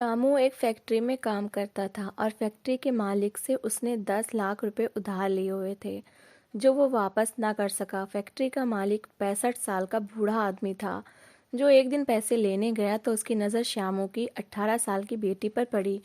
रामू एक फैक्ट्री में काम करता था और फैक्ट्री के मालिक से उसने 10 लाख रुपए उधार लिए हुए थे जो वो वापस ना कर सका। फैक्ट्री का मालिक 65 साल का बूढ़ा आदमी था जो एक दिन पैसे लेने गया तो उसकी नज़र श्यामू की 18 साल की बेटी पर पड़ी।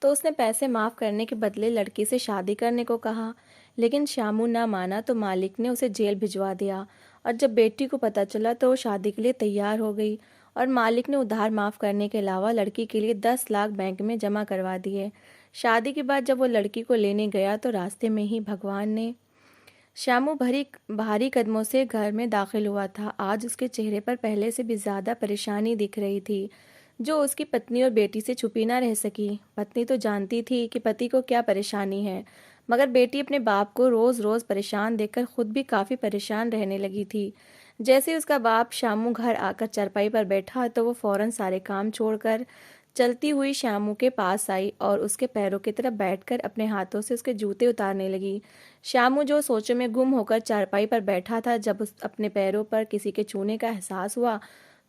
तो उसने पैसे माफ़ करने के बदले लड़की से शादी करने को कहा, लेकिन श्यामू ना माना तो मालिक ने उसे जेल भिजवा दिया। और जब बेटी को पता चला तो वो शादी के लिए तैयार हो गई और मालिक ने उधार माफ़ करने के अलावा लड़की के लिए 10 लाख बैंक में जमा करवा दिए। शादी के बाद जब वो लड़की को लेने गया तो रास्ते में ही भगवान ने श्यामू भरी भारी कदमों से घर में दाखिल हुआ था। आज उसके चेहरे पर पहले से भी ज्यादा परेशानी दिख रही थी, जो उसकी पत्नी और बेटी से छुपी ना रह सकी। पत्नी तो जानती थी कि पति को क्या परेशानी है, मगर बेटी अपने बाप को रोज रोज परेशान देखकर खुद भी काफी परेशान रहने लगी थी। जैसे ही उसका बाप श्यामू घर आकर चारपाई पर बैठा तो वो फौरन सारे काम छोड़कर चलती हुई श्यामू के पास आई और उसके पैरों की तरफ बैठकर अपने हाथों से उसके जूते उतारने लगी। श्यामू जो सोचों में गुम होकर चारपाई पर बैठा था, जब उस अपने पैरों पर किसी के छूने का एहसास हुआ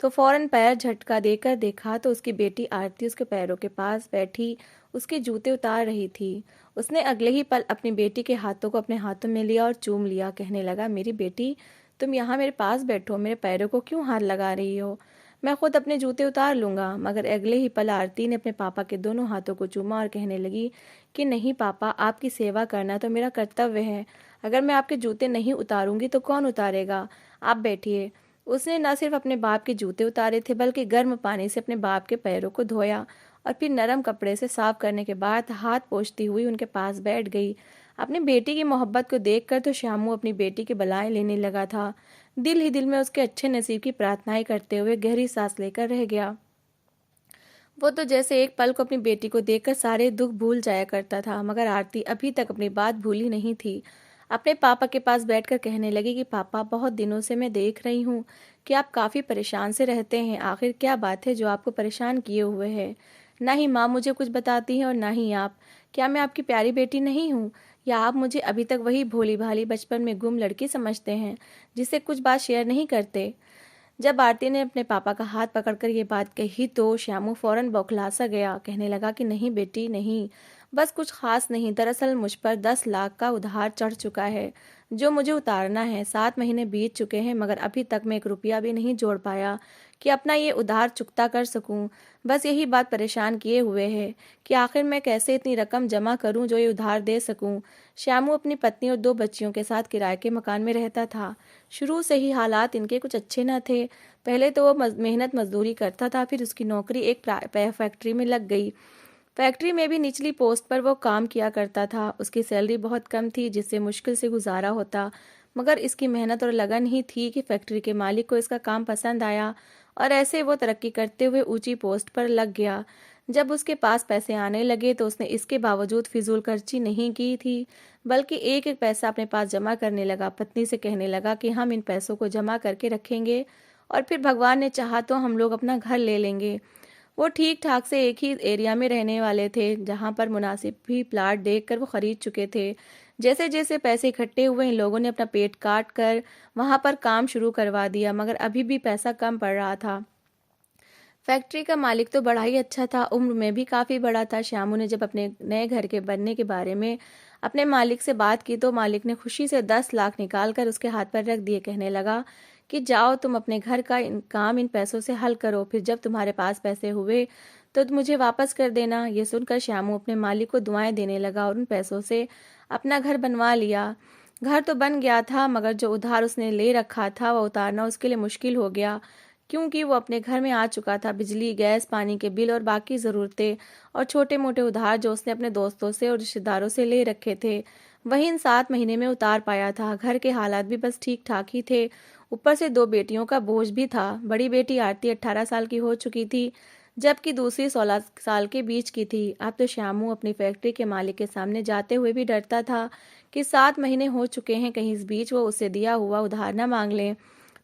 तो फौरन पैर झटका देकर देखा तो उसकी बेटी आरती उसके पैरों के पास बैठी उसके जूते उतार रही थी। उसने अगले ही पल अपनी बेटी के हाथों को अपने हाथों में लिया और चूम लिया, कहने लगा, मेरी बेटी, तुम यहाँ मेरे पास बैठो, मेरे पैरों को क्यों हाथ लगा रही हो? मैं खुद अपने जूते उतार लूंगा। मगर अगले ही पल आरती ने अपने पापा के दोनों हाथों को चूमा और कहने लगी कि नहीं पापा, आपकी सेवा करना तो मेरा कर्तव्य है। अगर मैं आपके जूते नहीं उतारूंगी तो कौन उतारेगा? आप बैठिए। उसने न सिर्फ अपने बाप के जूते उतारे थे बल्कि गर्म पानी से अपने बाप के पैरों को धोया और फिर नरम कपड़े से साफ करने के बाद हाथ पोंछती हुई उनके पास बैठ गई। अपनी बेटी की मोहब्बत को देखकर तो श्यामू अपनी बेटी की बलाएं लेने लगा था। दिल ही दिल में उसके अच्छे नसीब की प्रार्थनाएं करते हुए गहरी सांस लेकर रह गया। वो तो जैसे एक पल को अपनी बेटी को देखकर सारे दुख भूल जाया करता था। मगर आरती अभी तक अपनी बात भूली नहीं थी। अपने पापा के पास बैठकर कहने लगी कि पापा, बहुत दिनों से मैं देख रही हूँ कि आप काफी परेशान से रहते हैं। आखिर क्या बात है जो आपको परेशान किए हुए है? ना ही माँ मुझे कुछ बताती है और ना ही आप। क्या मैं आपकी प्यारी बेटी नहीं हूँ? या आप मुझे अभी तक वही भोली भाली बचपन में गुम लड़की समझते हैं जिससे कुछ बात शेयर नहीं करते? जब आरती ने अपने पापा का हाथ पकड़कर ये बात कही तो श्यामू फौरन बौखला सा गया। कहने लगा कि नहीं बेटी, नहीं, बस कुछ खास नहीं। दरअसल मुझ पर 10 लाख का उधार चढ़ चुका है जो मुझे उतारना है। 7 महीने बीत चुके हैं मगर अभी तक मैं एक रुपया भी नहीं जोड़ पाया कि अपना ये उधार चुकता कर सकूं। बस यही बात परेशान किए हुए है कि आखिर मैं कैसे इतनी रकम जमा करूं जो ये उधार दे सकूं। श्यामू अपनी पत्नी और 2 बच्चियों के साथ किराए के मकान में रहता था। शुरू से ही हालात इनके कुछ अच्छे न थे। पहले तो वो मेहनत मजदूरी करता था, फिर उसकी नौकरी एक फैक्ट्री में लग गई। फैक्ट्री में भी निचली पोस्ट पर वो काम किया करता था। उसकी सैलरी बहुत कम थी जिससे मुश्किल से गुजारा होता, मगर इसकी मेहनत और लगन ही थी कि फैक्ट्री के मालिक को इसका काम पसंद आया और ऐसे वो तरक्की करते हुए ऊंची पोस्ट पर लग गया। जब उसके पास पैसे आने लगे तो उसने इसके बावजूद फिजूल खर्ची नहीं की थी, बल्कि एक एक पैसा अपने पास जमा करने लगा। पत्नी से कहने लगा कि हम इन पैसों को जमा करके रखेंगे और फिर भगवान ने चाहा तो हम लोग अपना घर ले लेंगे। वो ठीक ठाक से एक ही एरिया में रहने वाले थे जहां पर मुनासिब भी प्लाट देखकर वो खरीद चुके थे। जैसे जैसे पैसे इकट्ठे हुए इन लोगों ने अपना पेट काट कर वहां पर काम शुरू करवा दिया, मगर अभी भी पैसा कम पड़ रहा था। फैक्ट्री का मालिक तो बड़ा ही अच्छा था, उम्र में भी काफी बड़ा था। श्यामू ने जब अपने नए घर के बनने के बारे में अपने मालिक से बात की तो मालिक ने खुशी से 10 लाख निकाल कर उसके हाथ पर रख दिए। कहने लगा कि जाओ, तुम अपने घर का काम इन पैसों से हल करो, फिर जब तुम्हारे पास पैसे हुए तो मुझे वापस कर देना। ये सुनकर श्यामू अपने मालिक को दुआएं देने लगा और उन पैसों से अपना घर बनवा लिया। घर तो बन गया था मगर जो उधार उसने ले रखा था वह उतारना उसके लिए मुश्किल हो गया, क्योंकि वो अपने घर में आ चुका था। बिजली, गैस, पानी के बिल और बाकी ज़रूरतें और छोटे मोटे उधार जो उसने अपने दोस्तों से और रिश्तेदारों से ले रखे थे वही इन 7 महीने में उतार पाया था। घर के हालात भी बस ठीक ठाक ही थे, ऊपर से 2 बेटियों का बोझ भी था। बड़ी बेटी आरती 18 साल की हो चुकी थी जबकि दूसरी 16 साल के बीच की थी। अब तो श्यामू अपनी फैक्ट्री के मालिक के सामने जाते हुए भी डरता था कि 7 महीने हो चुके हैं, कहीं इस बीच वो उससे दिया हुआ उधार न मांग ले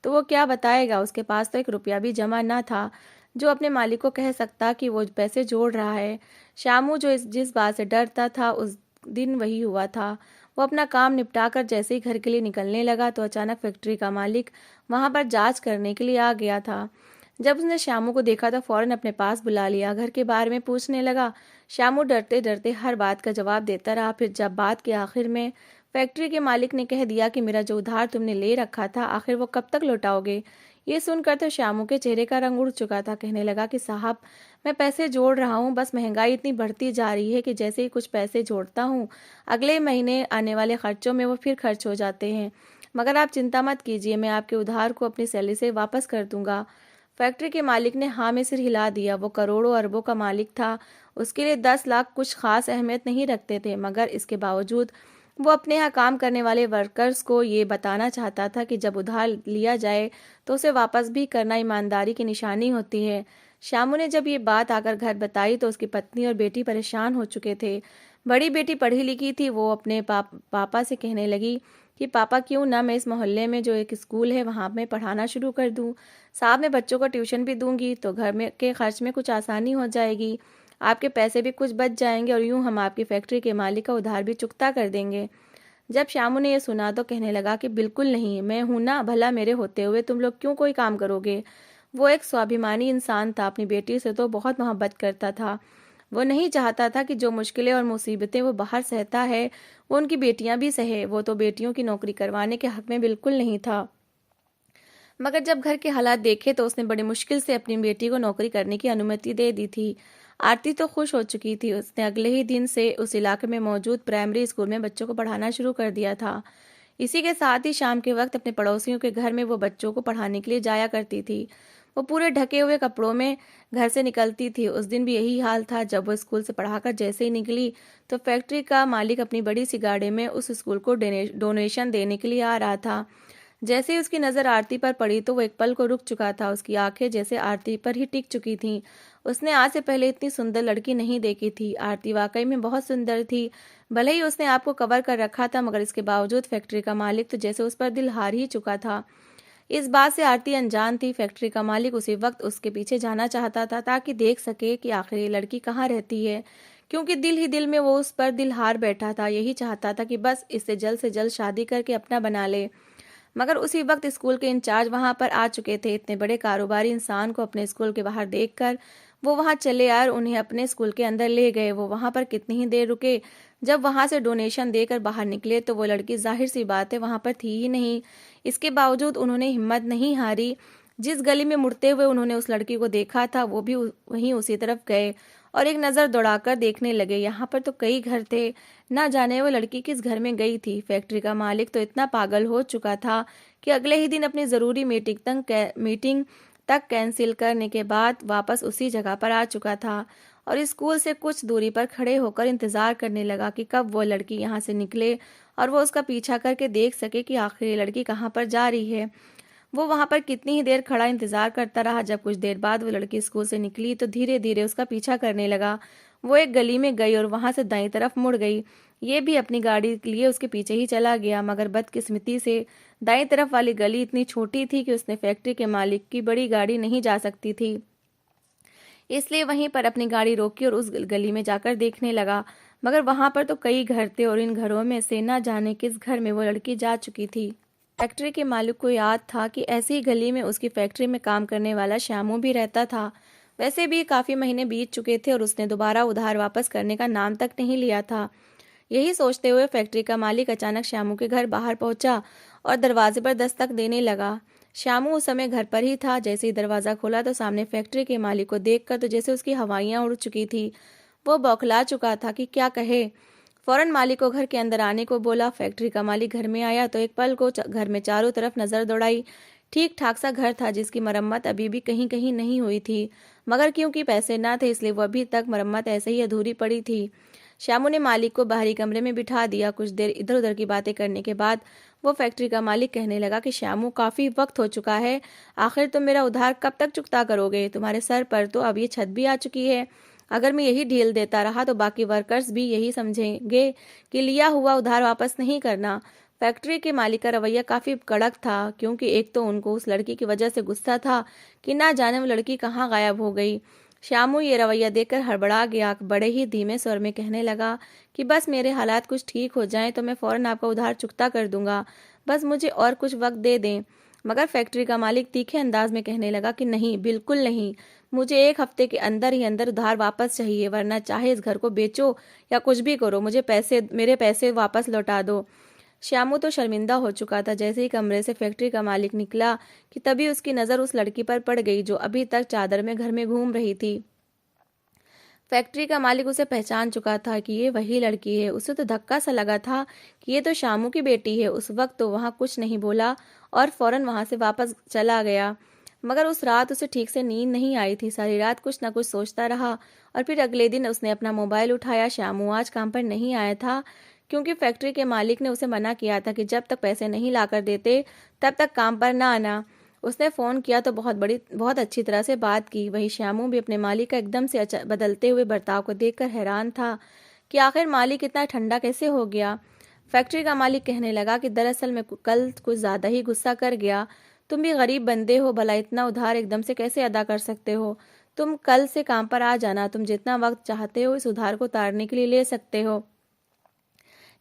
तो वो क्या बताएगा। उसके पास तो एक रुपया भी जमा न था जो अपने मालिक को कह सकता कि वो पैसे जोड़ रहा है। श्यामू जो जिस बात से डरता था उस दिन वही हुआ था। वो अपना काम निपटा कर जैसे ही घर के लिए निकलने लगा तो अचानक फैक्ट्री का मालिक वहां पर जांच करने के लिए आ गया था। जब उसने श्यामू को देखा तो फौरन अपने पास बुला लिया, घर के बारे में पूछने लगा। श्यामू डरते डरते हर बात का जवाब देता रहा। फिर जब बात के आखिर में फैक्ट्री के मालिक ने कह दिया कि मेरा जो उधार तुमने ले रखा था, आखिर वो कब तक लौटाओगे? ये सुनकर तो श्यामू के चेहरे का रंग उड़ चुका था। कहने लगा कि साहब, मैं पैसे जोड़ रहा हूँ, बस महंगाई इतनी बढ़ती जा रही है कि जैसे ही कुछ पैसे जोड़ता हूँ, अगले महीने आने वाले खर्चों में वो फिर खर्च हो जाते हैं। मगर आप चिंता मत कीजिए, मैं आपके उधार को अपनी सैलरी से वापस कर दूंगा। फैक्ट्री के मालिक ने हाँ में सिर हिला दिया। वो करोड़ों अरबों का मालिक था। उसके लिए 10 लाख कुछ खास अहमियत नहीं रखते थे, मगर इसके बावजूद वो अपने यहाँ काम करने वाले वर्कर्स को ये बताना चाहता था कि जब उधार लिया जाए तो उसे वापस भी करना ईमानदारी की निशानी होती है। श्यामू ने जब ये बात आकर घर बताई तो उसकी पत्नी और बेटी परेशान हो चुके थे। बड़ी बेटी पढ़ी लिखी थी। वो अपने पापा से कहने लगी कि पापा, क्यों ना मैं इस मोहल्ले में जो एक स्कूल है वहाँ मैं पढ़ाना शुरू कर दूँ। साथ में बच्चों को ट्यूशन भी दूंगी तो घर में के खर्च में कुछ आसानी हो जाएगी। आपके पैसे भी कुछ बच जाएंगे और यूं हम आपकी फैक्ट्री के मालिक का उधार भी चुकता कर देंगे। जब श्यामू ने यह सुना तो कहने लगा कि बिल्कुल नहीं, मैं हूं ना, भला मेरे होते हुए तुम लोग क्यों कोई काम करोगे। वो एक स्वाभिमानी इंसान था। अपनी बेटी से तो बहुत मोहब्बत करता था। वो नहीं चाहता था कि जो मुश्किलें और मुसीबतें वो बाहर सहता है वो उनकी बेटियां भी सहे। वो तो बेटियों की नौकरी करवाने के हक में बिल्कुल नहीं था। मगर जब घर के हालात देखे तो उसने बड़ी मुश्किल से अपनी बेटी को नौकरी करने की अनुमति दे दी थी। आरती तो खुश हो चुकी थी। उसने अगले ही दिन से उस इलाके में मौजूद प्राइमरी स्कूल में बच्चों को पढ़ाना शुरू कर दिया था। इसी के साथ ही शाम के वक्त अपने पड़ोसियों के घर में वो बच्चों को पढ़ाने के लिए जाया करती थी। वो पूरे ढके हुए कपड़ों में घर से निकलती थी। उस दिन भी यही हाल था। जब वो स्कूल से पढ़ाकर जैसे ही निकली तो फैक्ट्री का मालिक अपनी बड़ी सी गाड़ी में उस स्कूल को डोनेशन देने के लिए आ रहा था। जैसे ही उसकी नज़र आरती पर पड़ी तो वो एक पल को रुक चुका था। उसकी आंखें जैसे आरती पर ही टिक चुकी थीं। उसने आज से पहले इतनी सुंदर लड़की नहीं देखी थी। आरती वाकई में बहुत सुंदर थी। भले ही उसने आपको कवर कर रखा था, मगर इसके बावजूद फैक्ट्री का मालिक तो जैसे उस पर दिल हार ही चुका था। इस बात से आरती अनजान थी। फैक्ट्री का मालिक उसी वक्त उसके पीछे जाना चाहता था ताकि देख सके कि आखिर ये लड़की कहाँ रहती है, क्योंकि दिल ही दिल में वो उस पर दिल हार बैठा था। यही चाहता था कि बस इससे जल्द से जल्द शादी करके अपना बना ले। मगर उसी वक्त स्कूल के इंचार्ज वहां पर आ चुके थे। इतने बड़े कारोबारी इंसान को अपने स्कूल के बाहर देखकर वो वहां चले आए और उन्हें अपने स्कूल के अंदर ले गए। वो वहां पर कितनी ही देर रुके। जब वहां से डोनेशन देकर बाहर निकले तो वो लड़की जाहिर सी बात है वहां पर थी ही नहीं। इसके बावजूद उन्होंने हिम्मत नहीं हारी। जिस गली में मुड़ते हुए उन्होंने उस लड़की को देखा था वो भी वहीं उसी तरफ गए और एक नज़र दौड़ाकर देखने लगे। यहाँ पर तो कई घर थे। ना जाने वो लड़की किस घर में गई थी। फैक्ट्री का मालिक तो इतना पागल हो चुका था कि अगले ही दिन अपनी ज़रूरी मीटिंग तक कैंसिल करने के बाद वापस उसी जगह पर आ चुका था और स्कूल से कुछ दूरी पर खड़े होकर इंतज़ार करने लगा कि कब वो लड़की यहाँ से निकले और वो उसका पीछा करके देख सके कि आखिर ये लड़की कहाँ पर जा रही है। वो वहां पर कितनी ही देर खड़ा इंतजार करता रहा। जब कुछ देर बाद वो लड़की स्कूल से निकली तो धीरे धीरे उसका पीछा करने लगा। वो एक गली में गई और वहां से दाईं तरफ मुड़ गई। ये भी अपनी गाड़ी लिए उसके पीछे ही चला गया, मगर बदकिस्मती से दाईं तरफ वाली गली इतनी छोटी थी कि उसने फैक्ट्री के मालिक की बड़ी गाड़ी नहीं जा सकती थी। इसलिए वहीं पर अपनी गाड़ी रोकी और उस गली में जाकर देखने लगा। मगर वहां पर तो कई घर थे और इन घरों में से न जाने किस घर में वो लड़की जा चुकी थी। फैक्ट्री के मालिक को याद था कि ऐसी ही गली में उसकी फैक्ट्री में काम करने वाला श्यामू भी रहता था। वैसे भी काफी महीने बीत चुके थे और उसने दोबारा उधार वापस करने का नाम तक नहीं लिया था। यही सोचते हुए फैक्ट्री का मालिक अचानक श्यामू के घर बाहर पहुंचा और दरवाजे पर दस्तक देने लगा। श्यामू उस समय घर पर ही था। जैसे ही दरवाजा खोला तो सामने फैक्ट्री के मालिक को देखकर तो जैसे उसकी हवाइयां उड़ चुकी थी। वो बौखला चुका था कि क्या कहे। फौरन मालिक को घर के अंदर आने को बोला। फैक्ट्री का मालिक घर में आया तो एक पल को घर में चारों तरफ नजर दौड़ाई। ठीक ठाक सा घर था जिसकी मरम्मत अभी भी कहीं कहीं नहीं हुई थी, मगर क्योंकि पैसे न थे इसलिए वो अभी तक मरम्मत ऐसे ही अधूरी पड़ी थी। श्यामू ने मालिक को बाहरी कमरे में बिठा दिया। कुछ देर इधर उधर की बातें करने के बाद वो फैक्ट्री का मालिक कहने लगा कि श्यामू, काफी वक्त हो चुका है, आखिर तुम मेरा उधार कब तक चुकता करोगे? तुम्हारे सर पर तो अब ये छत भी आ चुकी है। अगर मैं यही ढील देता रहा तो बाकी वर्कर्स भी यही समझेंगे कि लिया हुआ उधार वापस नहीं करना। फैक्ट्री के मालिक का रवैया काफी कड़क था, क्योंकि एक तो उनको उस लड़की की वजह से गुस्सा था कि ना जाने वो लड़की कहाँ गायब हो गई। श्यामू ये रवैया देखकर हड़बड़ा गया। बड़े ही धीमे स्वर में कहने लगा कि बस मेरे हालात कुछ ठीक हो जाएं तो मैं फौरन आपका उधार चुकता कर दूंगा। बस मुझे और कुछ वक्त दे दें। मगर फैक्ट्री का मालिक तीखे अंदाज में कहने लगा कि नहीं, बिल्कुल नहीं, मुझे 1 हफ्ते के अंदर ही अंदर उधार वापस चाहिए, वरना चाहे इस घर को बेचो या कुछ भी करो, मेरे पैसे वापस लौटा दो। श्यामू तो शर्मिंदा हो चुका था। जैसे ही कमरे से फैक्ट्री का मालिक निकला कि तभी उसकी नज़र उस लड़की पर पड़ गई जो अभी तक चादर में घर में घूम रही थी। फैक्ट्री का मालिक उसे पहचान चुका था कि ये वही लड़की है। उसे तो धक्का सा लगा था कि ये तो शामू की बेटी है। उस वक्त तो वहाँ कुछ नहीं बोला और फौरन वहाँ से वापस चला गया। मगर उस रात उसे ठीक से नींद नहीं आई थी। सारी रात कुछ न कुछ सोचता रहा और फिर अगले दिन उसने अपना मोबाइल उठाया। शामू आज काम पर नहीं आया था क्योंकि फैक्ट्री के मालिक ने उसे मना किया था कि जब तक पैसे नहीं लाकर देते तब तक काम पर ना आना। उसने फ़ोन किया तो बहुत अच्छी तरह से बात की। वही श्यामू भी अपने मालिक का एकदम से बदलते हुए बर्ताव को देखकर हैरान था कि आखिर मालिक इतना ठंडा कैसे हो गया। फैक्ट्री का मालिक कहने लगा कि दरअसल मैं कल कुछ ज़्यादा ही गुस्सा कर गया। तुम भी गरीब बंदे हो, भला इतना उधार एकदम से कैसे अदा कर सकते हो। तुम कल से काम पर आ जाना, तुम जितना वक्त चाहते हो इस उधार को उतारने के लिए ले सकते हो।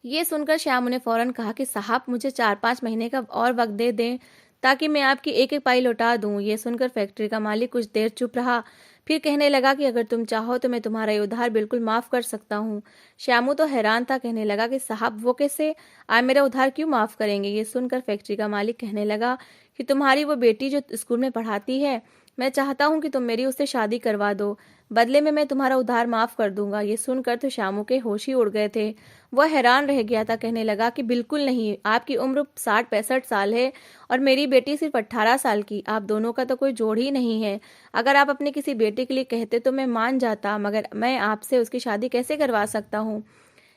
ये सुनकर श्यामू ने फौरन कहा कि साहब, मुझे 4-5 महीने का और वक्त दे दें ताकि मैं आपकी एक एक पाई लौटा दूं। ये सुनकर फैक्ट्री का मालिक कुछ देर चुप रहा, फिर कहने लगा कि अगर तुम चाहो तो मैं तुम्हारा ये उधार बिल्कुल माफ कर सकता हूँ। श्यामू तो हैरान था, कहने लगा कि साहब, वो कैसे? आप मेरा उधार क्यों माफ करेंगे? ये सुनकर फैक्ट्री का मालिक कहने लगा कि तुम्हारी वो बेटी जो स्कूल में पढ़ाती है, मैं चाहता हूँ कि तुम मेरी उससे शादी करवा दो, बदले में मैं तुम्हारा उधार माफ कर दूंगा। ये सुनकर तो श्यामू के होश ही उड़ गए थे। वह हैरान रह गया था, कहने लगा कि बिल्कुल नहीं, आपकी उम्र 60-65 साल है और मेरी बेटी सिर्फ 18 साल की। आप दोनों का तो कोई जोड़ ही नहीं है। अगर आप अपने किसी बेटे के लिए कहते तो मैं मान जाता, मगर मैं आपसे उसकी शादी कैसे करवा सकता हूँ?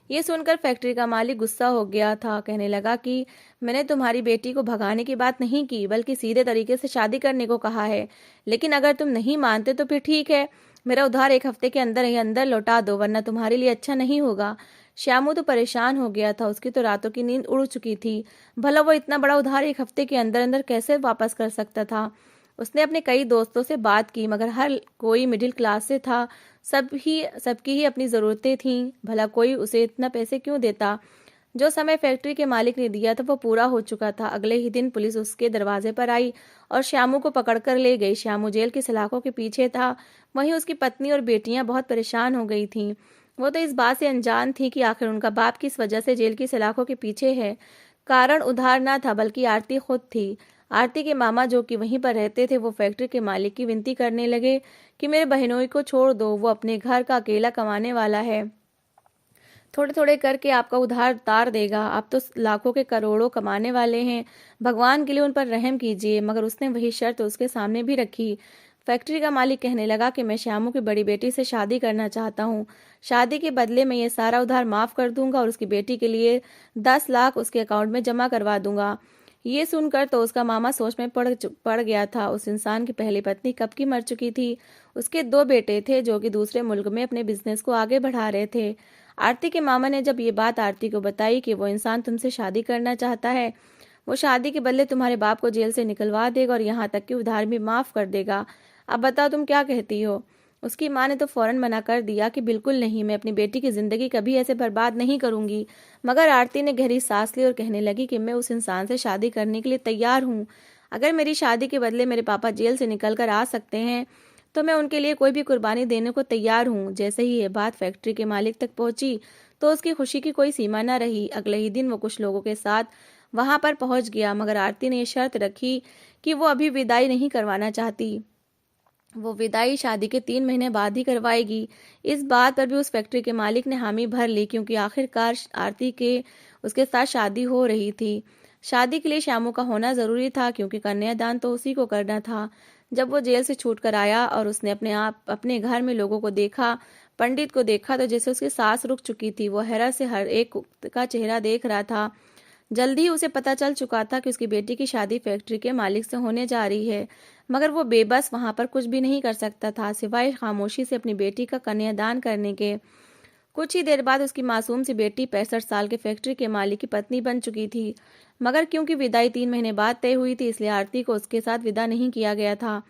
ये सुनकर फैक्ट्री का मालिक गुस्सा हो गया था, कहने लगा कि मैंने तुम्हारी बेटी को भगाने की बात नहीं की, बल्कि सीधे तरीके से शादी करने को कहा है। लेकिन अगर तुम नहीं मानते तो फिर ठीक है, मेरा उधार 1 हफ्ते के अंदर ही अंदर लौटा दो, वरना तुम्हारे लिए अच्छा नहीं होगा। श्यामू तो परेशान हो गया था। उसकी तो रातों की नींद उड़ चुकी थी। भला वो इतना बड़ा उधार 1 हफ्ते के अंदर अंदर कैसे वापस कर सकता था? उसने अपने कई दोस्तों से बात की, मगर हर कोई मिडिल क्लास से था। सबकी ही अपनी ज़रूरतें थीं। भला कोई उसे इतना पैसे क्यों देता? जो समय फैक्ट्री के मालिक ने दिया था वो पूरा हो चुका था। अगले ही दिन पुलिस उसके दरवाजे पर आई और श्यामू को पकड़कर ले गई। श्यामू जेल की सलाखों के पीछे था। वहीं उसकी पत्नी और बेटियां बहुत परेशान हो गई थीं। वो तो इस बात से अनजान थी कि आखिर उनका बाप किस वजह से जेल की सलाखों के पीछे है। कारण उधार ना था, बल्कि आरती खुद थी। आरती के मामा, जो कि वहीं पर रहते थे, वो फैक्ट्री के मालिक की विनती करने लगे कि मेरे बहनोई को छोड़ दो, वो अपने घर का अकेला कमाने वाला है, थोड़े थोड़े करके आपका उधार उतार देगा। आप तो लाखों के करोड़ों कमाने वाले हैं, भगवान के लिए उन पर रहम कीजिए। मगर उसने वही शर्त उसके सामने भी रखी। फैक्ट्री का मालिक कहने लगा कि मैं श्यामू की बड़ी बेटी से शादी करना चाहता हूँ। शादी के बदले में ये सारा उधार माफ कर दूंगा और उसकी बेटी के लिए 10 लाख उसके अकाउंट में जमा करवा दूंगा। ये सुनकर तो उसका मामा सोच में पड़ गया था। उस इंसान की पहली पत्नी कब की मर चुकी थी। उसके 2 बेटे थे जो कि दूसरे मुल्क में अपने बिजनेस को आगे बढ़ा रहे थे। आरती के मामा ने जब ये बात आरती को बताई कि वो इंसान तुमसे शादी करना चाहता है, वो शादी के बदले तुम्हारे बाप को जेल से निकलवा देगा और यहाँ तक कि उधार भी माफ कर देगा। अब बताओ तुम क्या कहती हो? उसकी माँ ने तो फौरन मना कर दिया कि बिल्कुल नहीं, मैं अपनी बेटी की जिंदगी कभी ऐसे बर्बाद नहीं करूंगी। मगर आरती ने गहरी सांस ली और कहने लगी कि मैं उस इंसान से शादी करने के लिए तैयार हूँ। अगर मेरी शादी के बदले मेरे पापा जेल से निकल कर आ सकते हैं तो मैं उनके लिए कोई भी कुर्बानी देने को तैयार हूँ। जैसे ही ये बात फैक्ट्री के मालिक तक पहुंची तो उसकी खुशी की कोई सीमा न रही। अगले ही दिन वो कुछ लोगों के साथ वहां पर पहुंच गया, मगर आरती ने यह शर्त रखी कि वो अभी विदाई नहीं करवाना चाहती। वो विदाई शादी के 3 महीने बाद ही करवाएगी। इस बात पर भी उस फैक्ट्री के मालिक ने हामी भर ली, क्योंकि आखिरकार आरती के उसके साथ शादी हो रही थी। शादी के लिए श्यामू का होना जरूरी था, क्योंकि कन्यादान तो उसी को करना था। जब वो जेल से छूट कर आया और उसने अपने घर में लोगों को देखा, पंडित को देखा, तो जैसे उसकी सांस रुक चुकी थी। वो हैरत से हर एक का चेहरा देख रहा था। जल्दी ही उसे पता चल चुका था कि उसकी बेटी की शादी फैक्ट्री के मालिक से होने जा रही है, मगर वो बेबस वहां पर कुछ भी नहीं कर सकता था सिवाय खामोशी से अपनी बेटी का कन्यादान करने के। कुछ ही देर बाद उसकी मासूम सी बेटी 65 साल के फैक्ट्री के मालिक की पत्नी बन चुकी थी। मगर क्योंकि विदाई 3 महीने बाद तय हुई थी, इसलिए आरती को उसके साथ विदा नहीं किया गया था।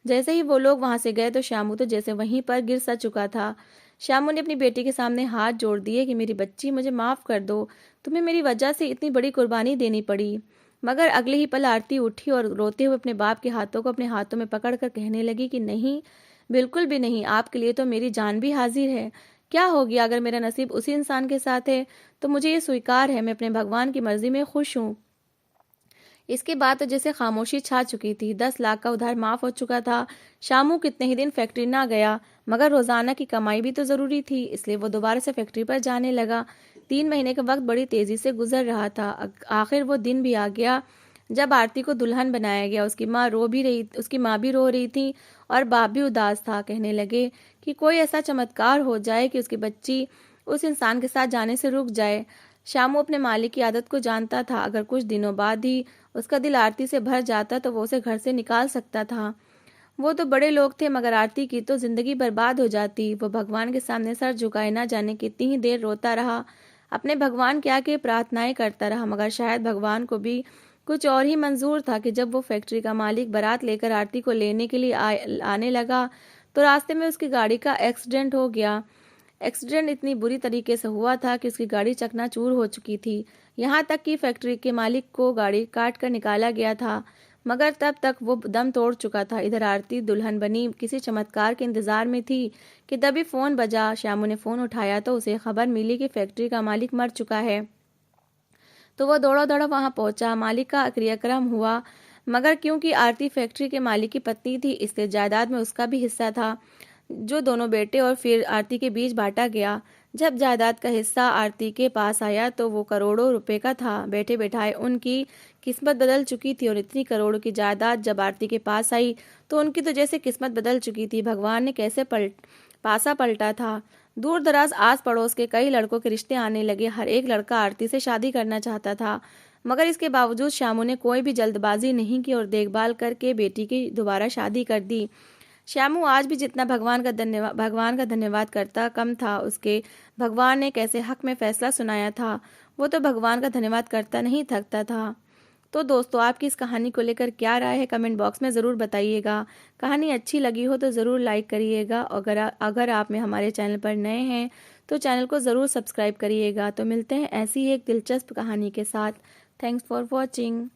जैसे ही वो लोग वहां से गए तो श्यामू तो जैसे वहीं पर गिर सा चुका था। श्यामू ने अपनी बेटी के सामने हाथ जोड़ दिए कि मेरी बच्ची, मुझे माफ कर दो, तुम्हें मेरी वजह से इतनी बड़ी कुर्बानी देनी पड़ी। मगर अगले ही पल आरती उठी और रोते हुए अपने बाप के हाथों को अपने हाथों में पकड़कर कहने लगी कि नहीं, बिल्कुल भी नहीं, आपके लिए तो मेरी जान भी हाजिर है। क्या हो गया, अगर मेरा नसीब उसी इंसान के साथ है तो मुझे ये स्वीकार है, मैं अपने भगवान की मर्जी में खुश हूँ। इसके बाद तो जैसे खामोशी छा चुकी थी। 10 लाख का उधार माफ हो चुका था। शामू कितने ही दिन फैक्ट्री ना गया, मगर रोजाना की कमाई भी तो जरूरी थी, इसलिए वो दोबारा से फैक्ट्री पर जाने लगा। 3 महीने का वक्त बड़ी तेजी से गुजर रहा था। आखिर वो दिन भी आ गया जब आरती को दुल्हन बनाया गया। उसकी माँ भी रो रही थी और बाप भी उदास था। कहने लगे कि कोई ऐसा चमत्कार हो जाए कि उसकी बच्ची उस इंसान के साथ जाने से रुक जाए। शामू अपने मालिक की आदत को जानता था, अगर कुछ दिनों बाद ही उसका दिल आरती से भर जाता तो वो उसे घर से निकाल सकता था। वो तो बड़े लोग थे, मगर आरती की तो जिंदगी बर्बाद हो जाती। वो भगवान के सामने सर झुकाए ना जाने कितनी ही देर रोता रहा, अपने भगवान के आगे प्रार्थनाएं करता रहा, मगर शायद भगवान को भी कुछ और ही मंजूर था कि जब वो फैक्ट्री का मालिक बारात लेकर आरती को लेने के लिए आने लगा तो रास्ते में उसकी गाड़ी का एक्सीडेंट हो गया। एक्सीडेंट इतनी बुरी तरीके से हुआ था कि उसकी गाड़ी चकनाचूर हो चुकी थी। यहाँ तक कि फैक्ट्री के मालिक को गाड़ी काट कर निकाला गया था, मगर तब तक वो दम तोड़ चुका था। इधर आरती दुल्हन बनी किसी चमत्कार के इंतजार में थी कि तभी फोन बजा। श्यामू ने फोन उठाया तो उसे खबर मिली कि फैक्ट्री का मालिक मर चुका है। तो वह दौड़ा दौड़ा वहां पहुंचा। मालिक का क्रियाक्रम हुआ, मगर क्योंकि आरती फैक्ट्री के मालिक की पत्नी थी, इसलिए जायदाद में उसका भी हिस्सा था, जो दोनों बेटे और फिर आरती के बीच बांटा गया। जब जायदाद का हिस्सा आरती के पास आया तो वो करोड़ों रुपए का था। बैठे बैठाए उनकी किस्मत बदल चुकी थी, और इतनी करोड़ों की जायदाद जब आरती के पास आई तो उनकी तो जैसे किस्मत बदल चुकी थी। भगवान ने कैसे पासा पलटा था। दूर दराज आस पड़ोस के कई लड़कों के रिश्ते आने लगे। हर एक लड़का आरती से शादी करना चाहता था, मगर इसके बावजूद श्यामू ने कोई भी जल्दबाजी नहीं की और देखभाल करके बेटी की दोबारा शादी कर दी। श्यामू आज भी जितना भगवान का धन्यवाद करता कम था। उसके भगवान ने कैसे हक में फैसला सुनाया था, वो तो भगवान का धन्यवाद करता नहीं थकता था। तो दोस्तों, आपकी इस कहानी को लेकर क्या राय है, कमेंट बॉक्स में ज़रूर बताइएगा। कहानी अच्छी लगी हो तो ज़रूर लाइक करिएगा। अगर आप में हमारे चैनल पर नए हैं तो चैनल को ज़रूर सब्सक्राइब करिएगा। तो मिलते हैं ऐसी ही एक दिलचस्प कहानी के साथ। Thanks for watching.